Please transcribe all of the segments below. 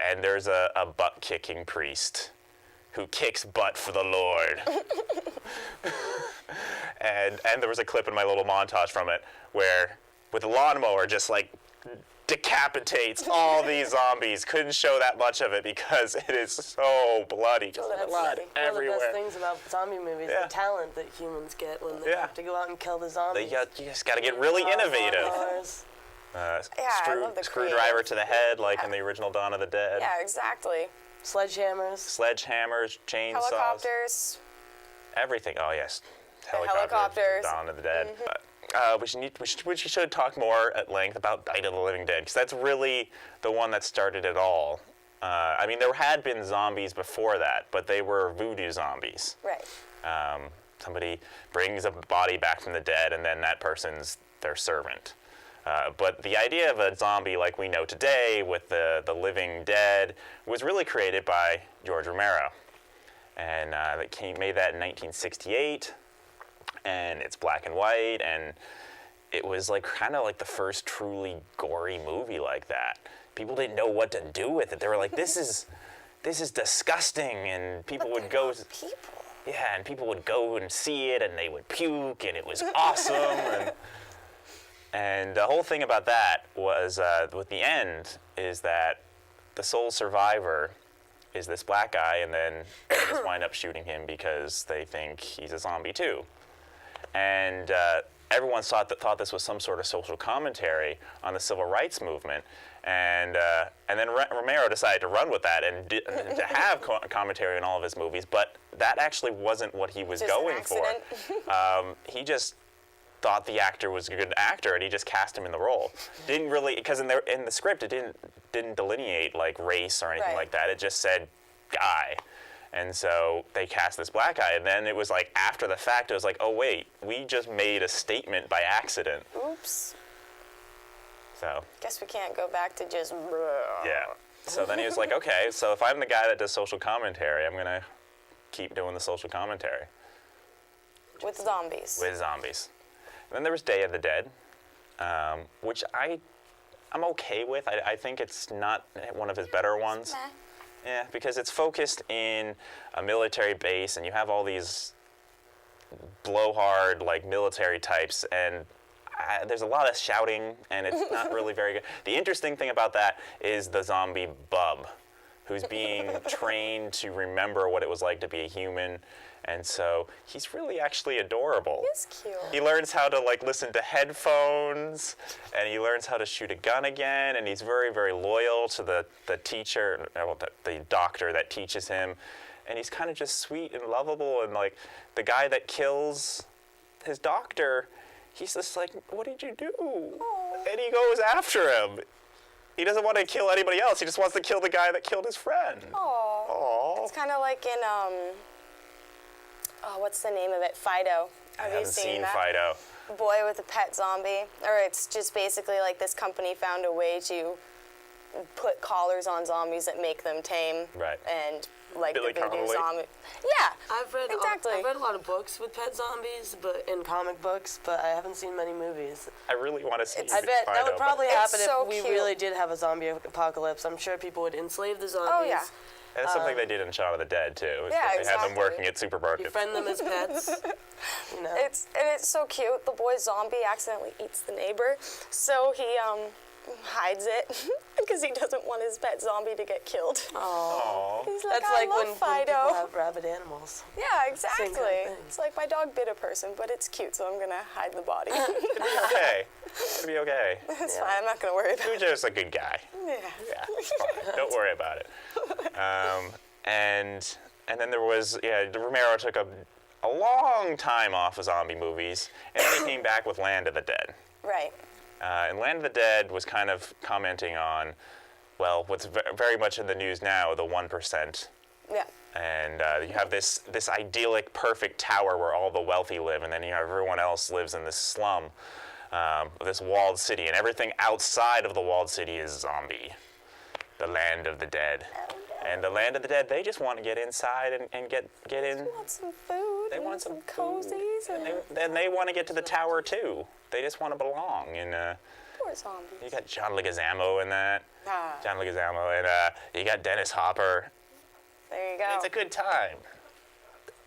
and there's a butt-kicking priest who kicks butt for the Lord. and there was a clip in my little montage from it where, with a lawnmower, just like decapitates all these zombies. Couldn't show that much of it because it is so bloody. Just blood everywhere. One of the best things about zombie movies, the talent that humans get when they have to go out and kill the zombies. You just got to get really innovative. Screwdriver to the head, like in the original Dawn of the Dead. Yeah, exactly. Sledgehammers, chainsaws. Helicopters. Everything. Oh, yes. Helicopters. Dawn of the Dead. We should talk more at length about Night of the Living Dead, because that's really the one that started it all. I mean, there had been zombies before that, but they were voodoo zombies. Right. Somebody brings a body back from the dead, and then that person's their servant. But the idea of a zombie like we know today with the living dead was really created by George Romero. And made that in 1968, and it's black and white, and it was like kind of like the first truly gory movie like that. People didn't know what to do with it. They were like, this is disgusting, and people would go. Yeah, and people would go and see it, and they would puke, and it was awesome. And the whole thing about that was, with the end, is that the sole survivor is this black guy, and then they just wind up shooting him because they think he's a zombie too. And everyone thought this was some sort of social commentary on the civil rights movement. And then Romero decided to run with that and to have commentary on all of his movies, but that actually wasn't what he was going for. He just thought the actor was a good actor, and he just cast him in the role. Didn't really, because in the script it didn't delineate like race or anything like that. It just said guy. And so they cast this black guy, and then it was like after the fact, it was like, oh wait, we just made a statement by accident. Oops. So. Guess we can't go back to just. Yeah. So then he was like, okay, so if I'm the guy that does social commentary, I'm gonna keep doing the social commentary. With zombies. With zombies. And then there was Day of the Dead, which I'm okay with. I think it's not one of his better ones. Yeah, because it's focused in a military base, and you have all these blowhard, like, military types, and there's a lot of shouting, and it's not really very good. The interesting thing about that is the zombie bub, who's being trained to remember what it was like to be a human. And so he's really actually adorable. He's cute. He learns how to like listen to headphones, and he learns how to shoot a gun again, and he's very, very loyal to the teacher, the doctor that teaches him. And he's kind of just sweet and lovable, and like the guy that kills his doctor, he's just like, what did you do? Aww. And he goes after him. He doesn't want to kill anybody else. He just wants to kill the guy that killed his friend. Aww. It's kind of like in what's the name of it? Fido. I haven't seen Fido. Boy with a pet zombie. Or it's just basically like this company found a way to put collars on zombies that make them tame. Right. And like Billy the voodoo Connolly. zombie. Yeah. I've read a lot of books with pet zombies, but in comic books, but I haven't seen many movies. I really want to see I bet Fido, that would probably happen so if we cute. really did have a zombie apocalypse. I'm sure people would enslave the zombies. Oh, yeah. And that's something they did in Shaun of the Dead, too. Yeah, they had them working at supermarkets. Befriend them as pets. You know. It's so cute. The boy zombie accidentally eats the neighbor, so he hides it because he doesn't want his pet zombie to get killed. Aww. He's like, That's I like love when Fido. people have rabid animals. Yeah, exactly. Same kind of thing. It's like my dog bit a person, but it's cute, so I'm gonna hide the body. It'll be okay. It'll be okay. It's fine. I'm not gonna worry about it. Cujo's a good guy. Yeah. Yeah, it's fine. Don't worry about it. And then there was, Romero took a long time off of zombie movies, and then he came back with Land of the Dead. Right. And Land of the Dead was kind of commenting on, well, what's very much in the news now, the 1%. Yeah. And you have this idyllic, perfect tower where all the wealthy live, and then you have everyone else lives in this slum, this walled city, and everything outside of the walled city is zombie, the Land of the Dead. And the Land of the Dead, they just want to get inside and get in. They want some food. They want some cozies. And they want to get to the tower too. They just want to belong. And poor more zombies. You got John Leguizamo in that. Ah, John Leguizamo, and you got Dennis Hopper. there you go. It's a good time.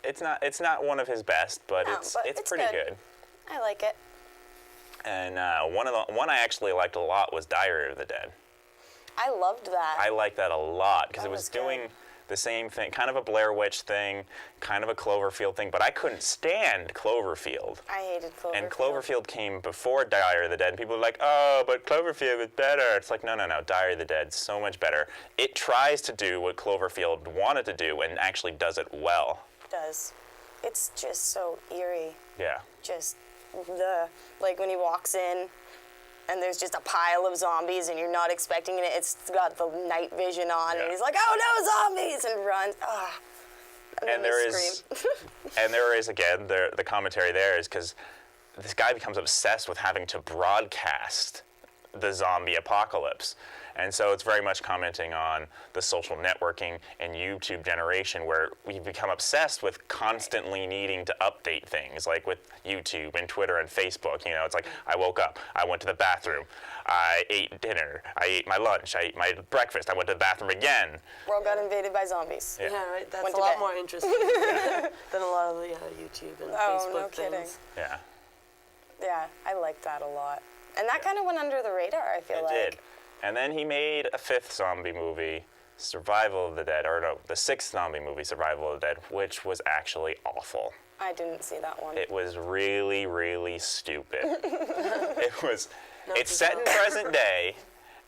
It's not one of his best, but No, it's but it's it's pretty good. good. I like it. And one I actually liked a lot was Diary of the Dead. I loved that. I liked that a lot because That it was was good. doing the same thing, kind of a Blair Witch thing, kind of a Cloverfield thing, but I couldn't stand Cloverfield. I hated Cloverfield. And Cloverfield came before Diary of the Dead. And people are like, oh, but Cloverfield was better. It's like, no. Diary of the Dead's so much better. It tries to do what Cloverfield wanted to do and actually does it well. It does. It's just so eerie. Yeah. Just like when he walks in and there's just a pile of zombies and you're not expecting it. It's got the night vision on Yeah. and he's like, oh no, zombies, and runs. Ah. And then And they there is, scream. and there is again the commentary there is because this guy becomes obsessed with having to broadcast the zombie apocalypse, and so it's very much commenting on the social networking and YouTube generation where we've become obsessed with constantly needing to update things, like with YouTube and Twitter and Facebook. You know, it's like I woke up, I went to the bathroom, I ate dinner, I ate my lunch, I ate my breakfast, I went to the bathroom again. World got invaded by zombies. Yeah. Yeah, right. That's Went a to lot bed. more interesting than a lot of the YouTube and Oh, Facebook no kidding. things. Yeah. Yeah, I liked that a lot. And that kind of went under the radar, I feel It like. did. And then he made a fifth zombie movie, Survival of the Dead, or no, the sixth zombie movie, Survival of the Dead, which was actually awful. I didn't see that one. It was really, really stupid. It's it's set in not. present day,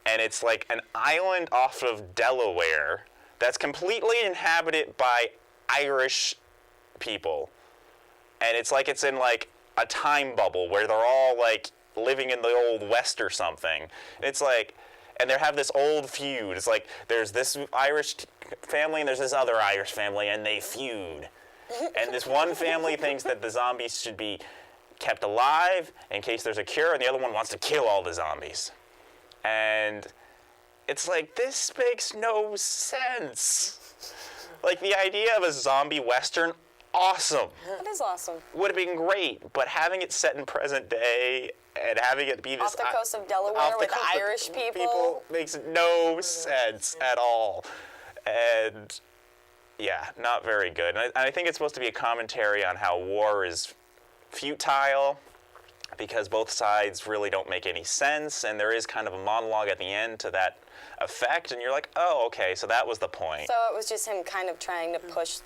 and it's like an island off of Delaware that's completely inhabited by Irish people. And it's like it's in like a time bubble where they're all like living in the old West or something. It's like, and they have this old feud. It's like there's this Irish family and there's this other Irish family, and they feud. And this one family thinks that the zombies should be kept alive in case there's a cure, and the other one wants to kill all the zombies. And it's like, this makes no sense. Like, the idea of a zombie Western, awesome. That is awesome. Would have been great, but having it set in present day and having it be this Off the coast of Delaware off the with coast of Irish people. makes no sense at all. And yeah, not very good. And I think it's supposed to be a commentary on how war is futile because both sides really don't make any sense, and there is kind of a monologue at the end to that effect, and you're like, oh, okay, so that was the point. So it was just him kind of trying to push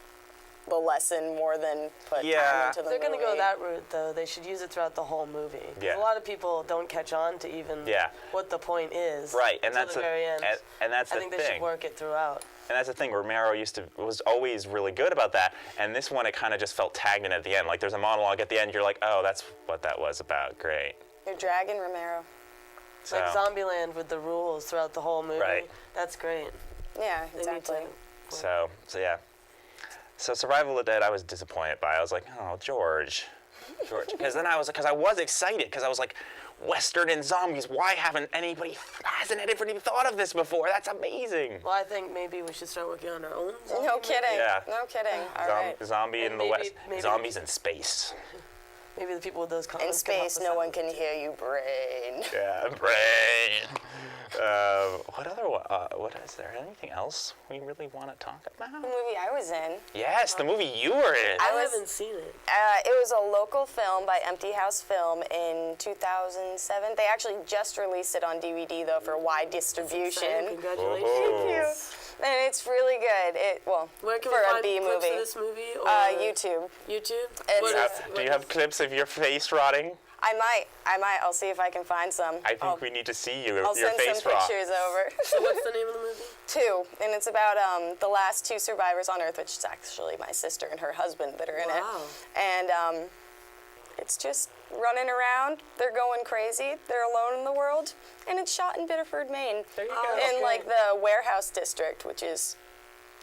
the lesson more than put Yeah. time into the If they're going to go movie. that route, though, they should use it throughout the whole movie. 'Cause Yeah. A lot of people don't catch on to even Yeah. what the point is. Right, and until that's the very end. and that's I the think thing. they should work it throughout. And that's the thing. Romero was always really good about that. And this one, it kind of just felt tagged in at the end. Like there's a monologue at the end. You're like, oh, that's what that was about. Great. You're dragging Romero. So, Like Zombieland with the rules throughout the whole movie. Right. That's great. Yeah, They need exactly. to. so yeah. So Survival of the Dead, I was disappointed by. I was like, oh, George. Because then I was excited because I was like, Western and zombies. Why hasn't anybody thought of this before? That's amazing. Well, I think maybe we should start working on our own. zombie No movie. kidding. Yeah. No kidding. All right. Zombie And in the maybe- West. maybe- Zombies in space. Maybe the people with those In comments can help space, us no out. one can hear you, brain. Yeah, brain. What is there? Anything else we really want to talk The about? movie I was in, Yes, the movie you were in. I was- haven't seen it. it was a local film by Empty House Film in 2007. They actually just released it on DVD, though, for wide distribution. Exciting. Congratulations. Whoa. Thank you. And it's really good. Where can for we a find B clips movie. of this movie? Or YouTube. YouTube? It's- What Yeah. is- Do what you have is- clips of your face rotting? I might. I'll see if I can find some. I think we need to see your I'll send face some rot. pictures over. So what's the name of the movie? 2, and it's about the last 2 survivors on Earth, which is actually my sister and her husband that are in Wow. it. And it's just running around. They're going crazy. They're alone in the world, and it's shot in Biddeford, Maine, There you Oh, go. okay. in like the warehouse district, which is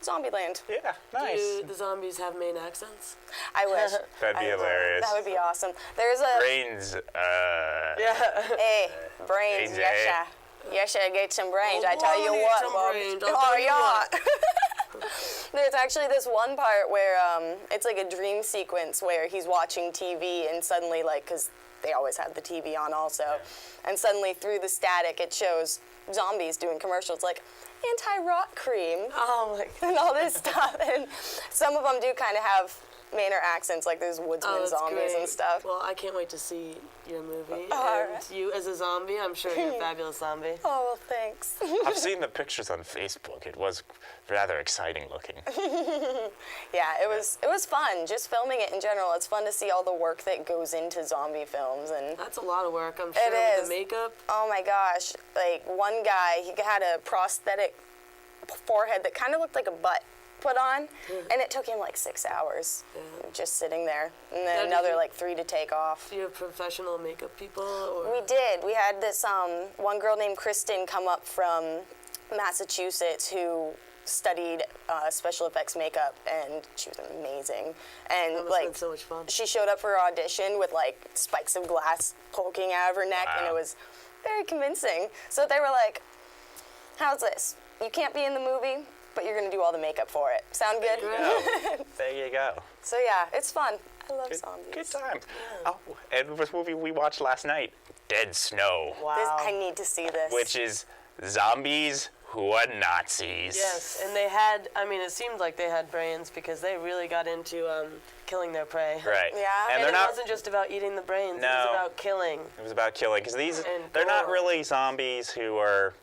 Zombieland. Yeah, Do nice. the zombies have Maine accents? I wish. That'd be hilarious. That would be awesome. There's a Brains. Yeah. hey brains, Brains, yesha. Yesha, get some brains. Oh, I tell boy, you we need what, some Bob. brains. I'll Oh tell you yeah. what. There's actually this one part where it's like a dream sequence where he's watching TV and suddenly, like, because they always had the TV on also. And suddenly through the static, it shows zombies doing commercials like anti-rot cream Oh my god. and all this stuff. And some of them do kind of have Manor accents, like there's woodsman That's zombies great. and stuff. Well, I can't wait to see your movie. All and right. you as a zombie, I'm sure you're a fabulous zombie. Oh, well, thanks. I've seen the pictures on Facebook. It was rather exciting looking. Yeah, it was fun. Just filming it in general. It's fun to see all the work that goes into zombie films, and That's a lot of work, I'm sure, It with is. the makeup. oh my gosh, like one guy, he had a prosthetic forehead that kind of looked like a butt put on, and it took him like 6 hours just sitting there, and Now, then did another you- like 3 to take off. Do you have professional makeup people? Or? We did. We had this one girl named Kristen come up from Massachusetts who studied special effects makeup, and she was amazing. And That must have like been so much fun. she showed up for her audition with like spikes of glass poking out of her neck, and Wow. it was very convincing. So they were like, "How's this? You can't be in the movie, but you're gonna do all the makeup for it. Sound good?" There you go. So yeah, it's fun. I love Good, zombies. good time. Oh, and this movie we watched last night, Dead Snow, Wow. I need to see this. which is zombies who are Nazis. Yes, and they had, I mean, it seemed like they had brains because they really got into killing their prey. Right. Yeah. And And they're it not. wasn't just about eating the brains, it No. was about killing. It was about killing because And they're not gore. really zombies who are.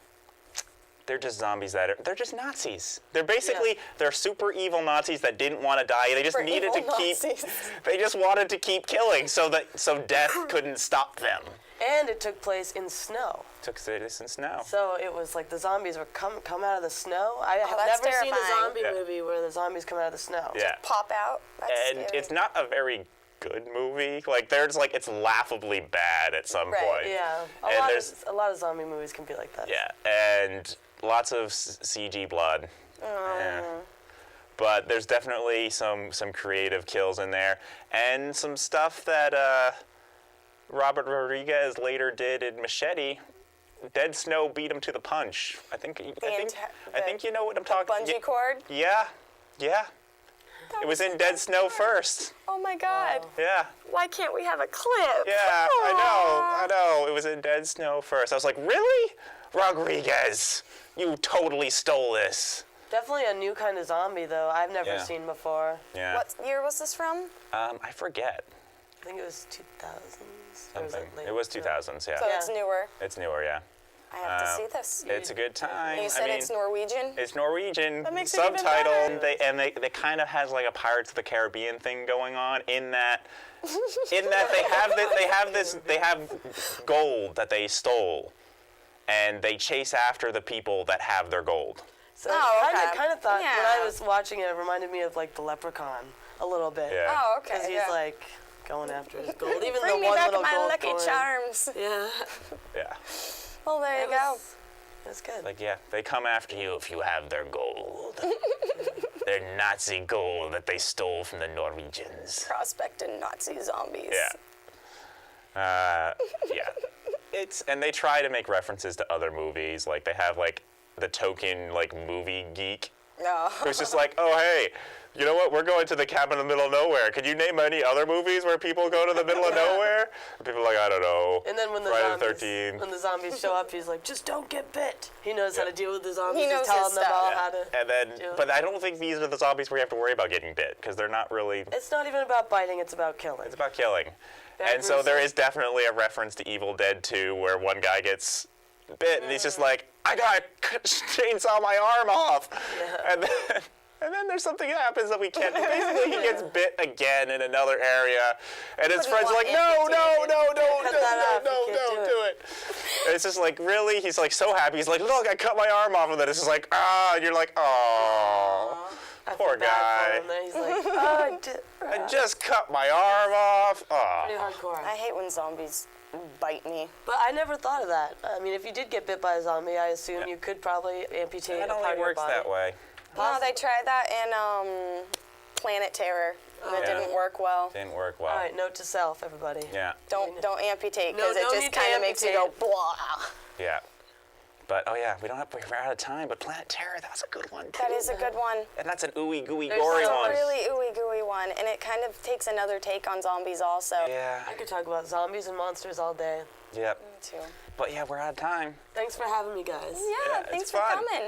They're just zombies they're just Nazis. They're basically they're super evil Nazis that didn't want to die. They just For needed to evil keep. Nazis. They just wanted to keep killing so death couldn't stop them. And it took place in snow. Took citizens now. So it was like the zombies were come out of the snow. I have that's never seen a terrifying. zombie Yeah. movie where the zombies come out of the snow. Yeah. Pop out. That's And scary. it's not a very good movie. Like it's laughably bad at some Right. point. Yeah. And A lot of zombie movies can be like that. Yeah, and lots of CG blood. Yeah. But there's definitely some creative kills in there, and some stuff that Robert Rodriguez later did in Machete. Dead Snow beat him to the punch. I think you know what I'm talking. Bungee cord. Yeah. It was in Dead Snow first. Oh my God. Yeah. Why can't we have a clip? Yeah, I know. It was in Dead Snow first. I was like, really? Rodriguez, you totally stole this. Definitely a new kind of zombie, though. I've never Yeah. seen before. Yeah. What year was this from? I forget. I think it was 2000s. Or was Something. later? It was 2000s, yeah. So Yeah. it's newer. It's newer, yeah. I have to see this. It's a good time. You said it's Norwegian? It's Norwegian, That makes it even subtitle, better. they kind of has like a Pirates of the Caribbean thing going on in that they have gold that they stole, and they chase after the people that have their gold. So Oh, I okay. kind of thought when I Yeah. was watching it, it reminded me of like the Leprechaun a little bit. Yeah. Oh, okay. Because he's yeah. like going after his gold. Even Bring the me one back little my gold Lucky coin. Charms. Yeah. Yeah. Well, there you go. It was good. Like, yeah, they come after you if you have their gold. Their Nazi gold that they stole from the Norwegians. Prospecting Nazi zombies. Yeah. Yeah. And they try to make references to other movies. Like, they have, like, the token, like, movie geek No. who's just like, oh, hey, you know what? We're going to the cabin in the middle of nowhere. Can you name any other movies where people go to the middle of nowhere? And people are like, I don't know. And then when the Friday the zombies, 13th. when the zombies show up, he's like, just don't get bit. He knows how to deal with the zombies. He knows He's telling his them stuff. all Yeah. how to. And then, do it. but I don't think these are the zombies where you have to worry about getting bit, because they're not really. It's not even about biting. It's about killing. It's about killing. Very And so there gruesome. is definitely a reference to Evil Dead 2 where one guy gets bit and he's just like, I gotta chainsaw my arm off. Yeah. And then there's something that happens that we can't. Basically, he gets bit again in another area, and his But he friends are like, want no, Cut that off, you don't can't do it. And it's just like, really? He's like so happy. He's like, look, I cut my arm off of it. It's just like, and you're like, oh, I poor feel bad guy. for him there. He's like, oh, I did. I just cut my arm off. Pretty Oh. hardcore. I hate when zombies bite me. But I never thought of that. I mean, if you did get bit by a zombie, I assume you could probably amputate It a part only of your works body. that way. No, they tried that in Planet Terror, and it Yeah. didn't work well. Didn't work well. All right, note to self, everybody. Yeah. Don't amputate No, because no it need just to kind of makes you go amputate. blah. Yeah. But oh yeah, we're out of time. But Planet Terror, that was a good one too. That is a good one. And that's an ooey gooey There's gory so one. Really ooey gooey one, and it kind of takes another take on zombies also. Yeah. I could talk about zombies and monsters all day. Yep. Me too. But yeah, we're out of time. Thanks for having me, guys. Yeah, it's thanks for fun. coming.